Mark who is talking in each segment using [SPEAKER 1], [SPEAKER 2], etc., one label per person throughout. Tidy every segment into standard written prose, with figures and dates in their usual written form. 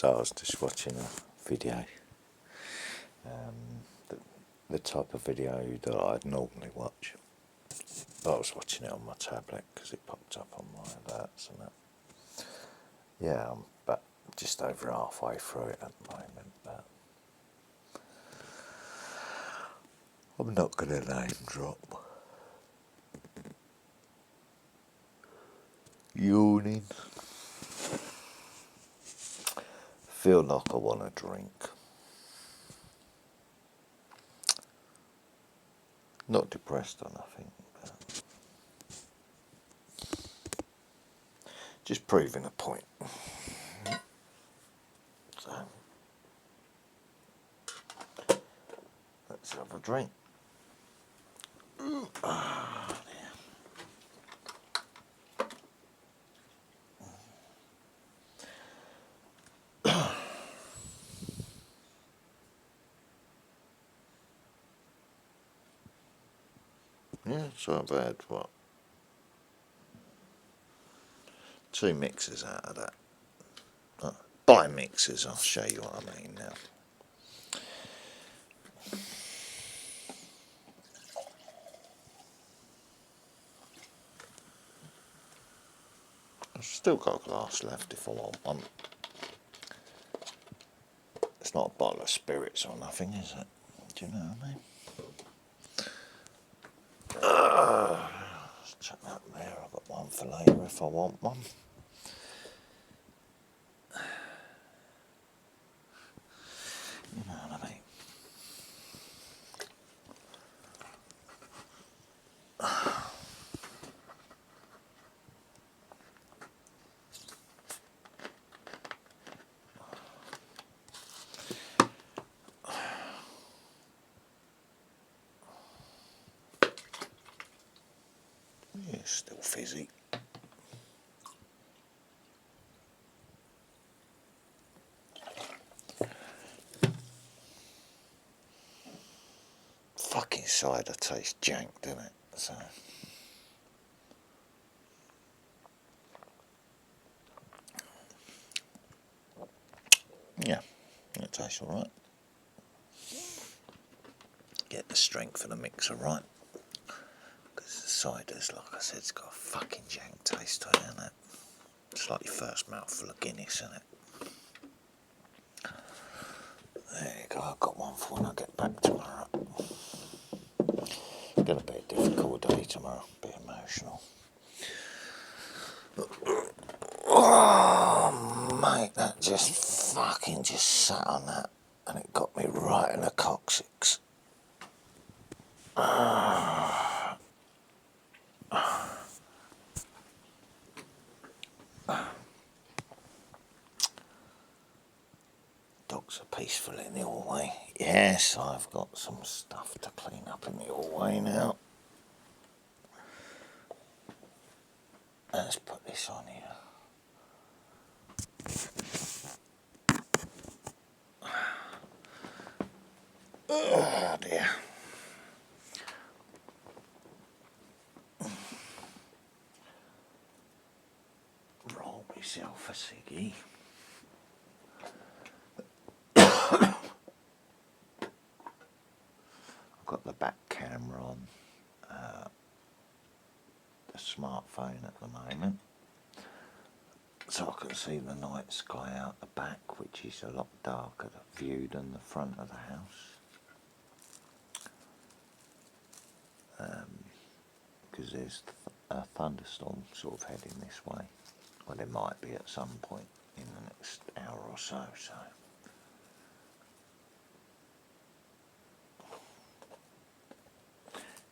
[SPEAKER 1] So I was just watching a video, the type of video that I'd normally watch. I was watching it on my tablet because it popped up on my alerts and that. Yeah, I'm about just over halfway through it at the moment, but I'm not going to name drop. Yawning. Feel like I want a drink. Not depressed or nothing, but just proving a point. So let's have a drink. Yeah, so I've had what? 2 mixes out of that. By mixes, I'll show you what I mean now. I've still got a glass left if I want one. It's not a bottle of spirits or nothing, is it? Do you know what I mean? Let's chuck that there. I've got one for later if I want one. You know what I mean? Yeah, it's still fizzy. Fucking cider tastes jank, doesn't it? So. Yeah, it tastes alright. Get the strength of the mixer right. Because the cider's, like I said, it's got a fucking jank taste to it, isn't it? It's like your first mouthful of Guinness, isn't it? There you go, I've got one for when I get back tomorrow. It's going to be a difficult day tomorrow, a bit emotional. Oh, mate, that just fucking just sat on that and it got me right in the coccyx. Dogs are peaceful in the hallway. Yes, I've got some stuff to clean up in the hallway now. Let's put this on here. Oh dear. Roll myself a ciggy. I've got the back camera on the smartphone at the moment, so I can see the night sky out the back, which is a lot darker view than the front of the house. Because there's a thunderstorm sort of heading this way. Well, there might be at some point in the next hour or so.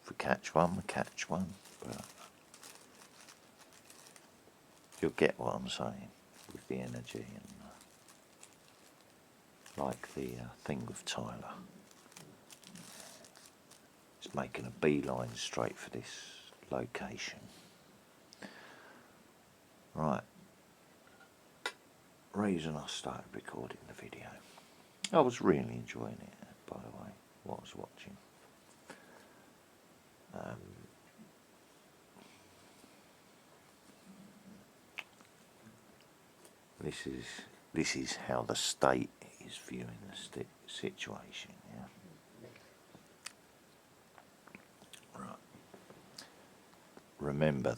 [SPEAKER 1] If we catch one, we catch one. But you'll get what I'm saying with the energy and like the thing with Tyler. He's making a beeline straight for this location. Right. Reason I started recording the video. I was really enjoying it, by the way, what I was watching. This is this is how the state is viewing the situation. Yeah. Right. Remember,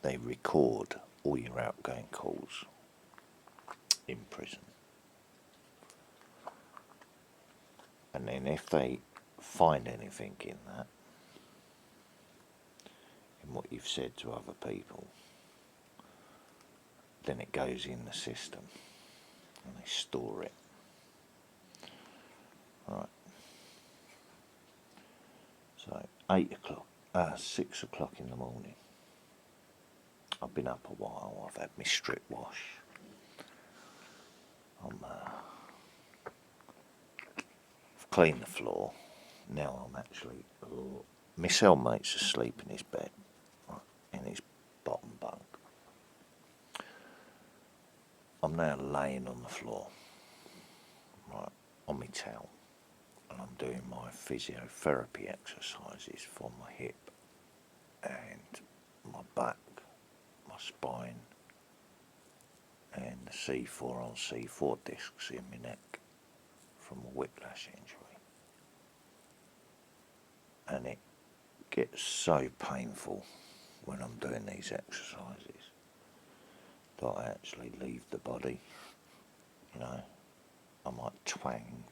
[SPEAKER 1] they record all your outgoing calls in prison, and then if they find anything in that, in what you've said to other people, then it goes in the system and they store it. Right. So 6 o'clock in the morning. I've been up a while. I've had my strip wash. I've cleaned the floor. Now I'm actually. My cellmate's asleep in his bed, right, in his bottom bunk. I'm now laying on the floor, right, on my towel, and I'm doing my physiotherapy exercises for my hip and my back, my spine, and the C4 on C4 discs in my neck from a whiplash injury. And it gets so painful when I'm doing these exercises that I actually leave the body. You know, I might twang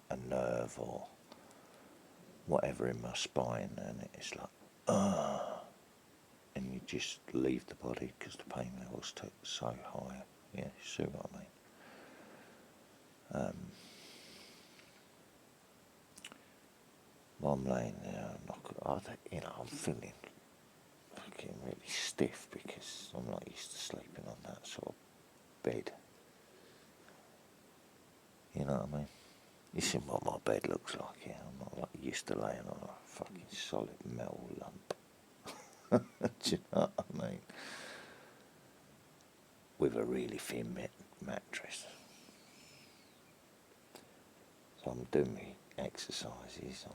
[SPEAKER 1] a nerve or whatever in my spine, and it's like, and you just leave the body because the pain levels so high. Yeah, you see what I mean? While I'm laying there, I'm feeling fucking really stiff because I'm not used to sleeping on that sort of bed. You know what I mean? You see what my bed looks like, yeah? I'm not like used to laying on a fucking solid metal lump. Do you know what I mean? With a really thin mattress. So I'm doing my exercises,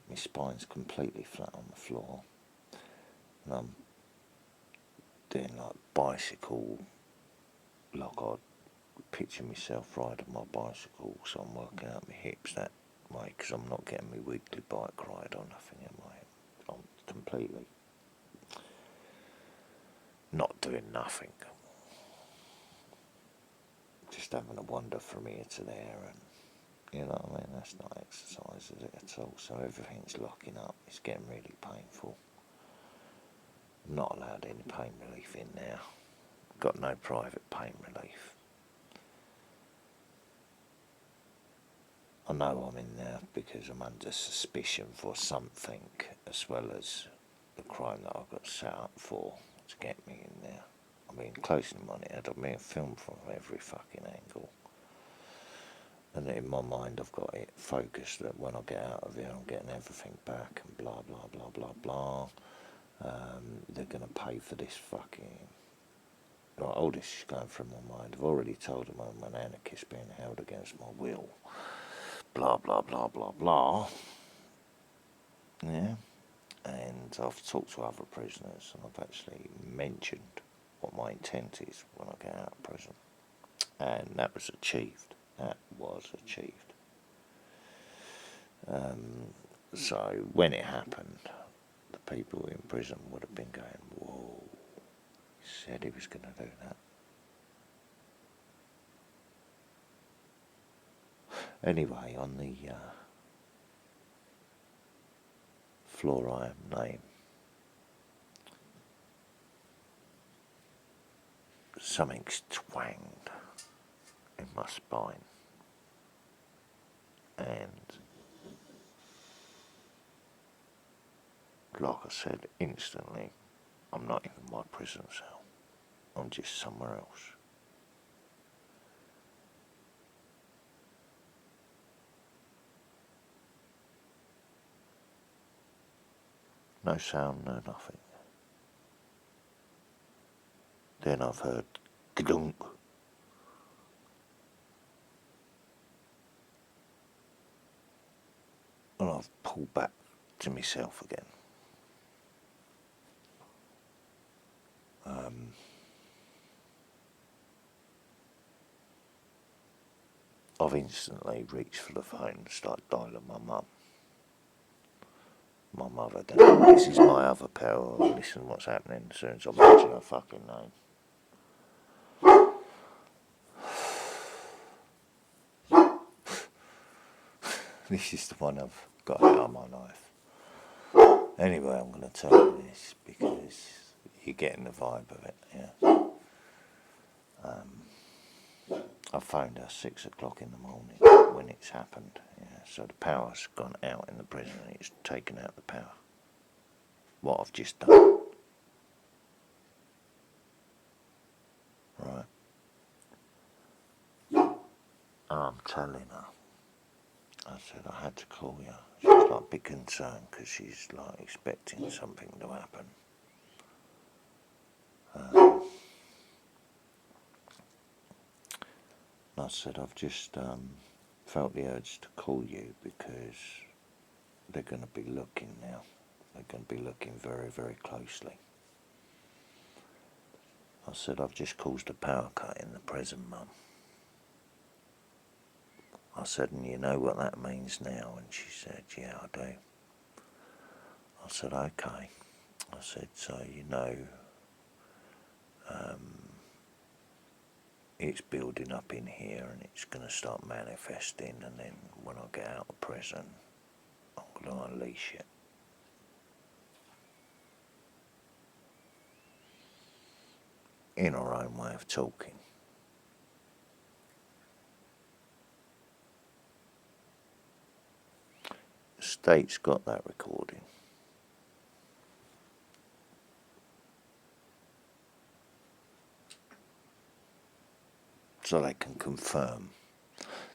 [SPEAKER 1] my spine's completely flat on the floor, and I'm doing like bicycle, like I'd picture myself riding my bicycle, so I'm working out my hips that way, because I'm not getting my weekly bike ride or nothing in my head. I'm completely not doing nothing, just having a wander from here to there, and you know what I mean, that's not exercise, is it, at all? So everything's locking up, it's getting really painful. I'm not allowed any pain relief in there, got no private pain relief. I know I'm in there because I'm under suspicion for something, as well as the crime that I got set up for to get me in there. I'm being closely monitored, I'm being filmed from every fucking angle. And in my mind I've got it focused that when I get out of here I'm getting everything back and blah blah blah blah blah. They're going to pay for this fucking... Like, all this is going through my mind. I've already told them I'm an anarchist being held against my will. Blah blah blah blah blah. Yeah. And I've talked to other prisoners and I've actually mentioned what my intent is when I get out of prison. And that was achieved. That was achieved. So when it happened, the people in prison would have been going, whoa, he said he was going to do that. Anyway, on the floor I am laying, something's twanged in my spine, and like I said, instantly, I'm not in my prison cell, I'm just somewhere else. No sound, no nothing. Then I've heard gadunk. And I've pulled back to myself again. I've instantly reached for the phone and started dialing my mum. My mother down. This is my other pal. Listen what's happening as soon as I mention her fucking name. This is the one I've got out of my life. Anyway, I'm going to tell you this because you're getting the vibe of it, yeah. I phoned her 6 o'clock in the morning when it's happened, yeah. So the power's gone out in the prison and it's taken out the power. What I've just done. Right. I'm telling her. I said I had to call you. She's like big concern because she's like expecting something to happen. And I said I've just felt the urge to call you because they're going to be looking now. They're going to be looking very, very closely. I said I've just caused a power cut in the prison, Mum. I said, and you know what that means now? And she said, yeah, I do. I said, okay. I said, so you know, it's building up in here and it's going to start manifesting, and then when I get out of prison, I'm going to unleash it. In her own way of talking. The state's got that recording. So they can confirm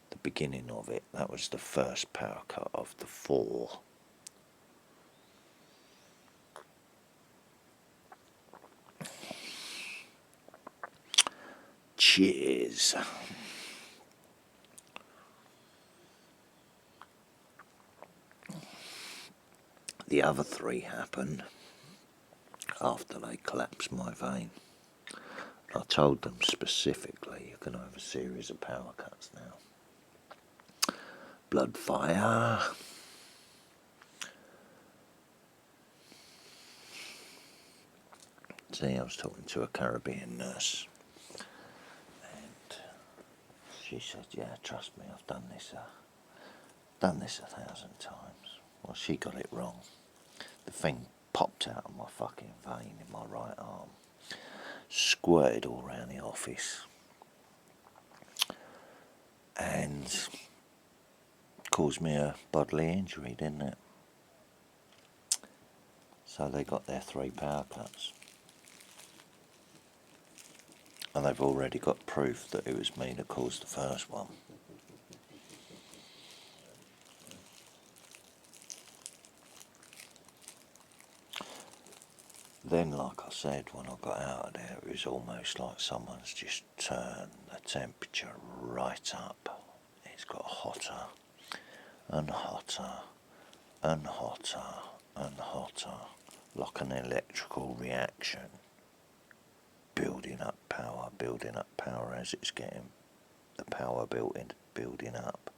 [SPEAKER 1] the beginning of it. That was the first power cut of the 4. Cheers. The other 3 happened after they collapsed my vein. I told them specifically, you're going to have a series of power cuts now. Blood fire. See, I was talking to a Caribbean nurse, and she said, yeah, trust me, I've done this 1,000 times. Well, she got it wrong. The thing popped out of my fucking vein in my right arm, squirted all around the office, and caused me a bodily injury, didn't it? So they got their 3 power cuts. And they've already got proof that it was me that caused the first one. Then, like I said, when I got out of there, it was almost like someone's just turned the temperature right up. It's got hotter and hotter and hotter and hotter, like an electrical reaction. Building up power as it's getting the power building up.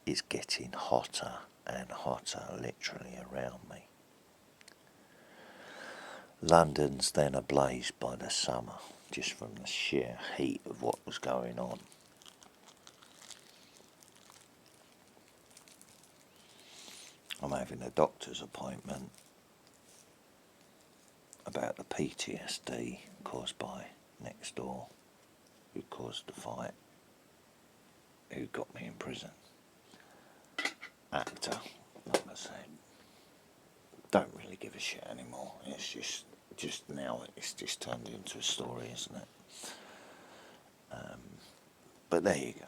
[SPEAKER 1] It's getting hotter and hotter literally around me. London's then ablaze by the summer, just from the sheer heat of what was going on. I'm having a doctor's appointment about the PTSD caused by next door, who caused the fight, who got me in prison. Actor, like I said, don't really give a shit anymore. It's just now it's just turned into a story, isn't it? But there you go.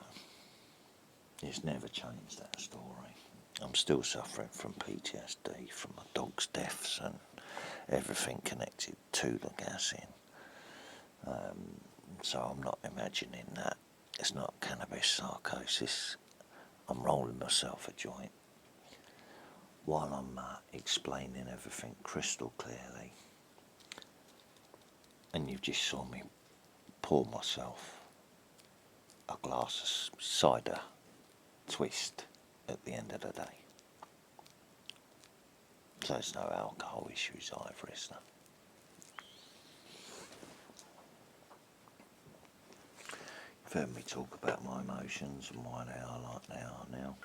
[SPEAKER 1] It's never changed that story. I'm still suffering from PTSD from my dog's deaths and everything connected to the gassing. So I'm not imagining that. It's not cannabis psychosis. I'm rolling myself a joint while I'm explaining everything crystal clearly. And you just saw me pour myself a glass of cider twist at the end of the day. So there's no alcohol issues either, is there? You've heard me talk about my emotions and why they are like they are now.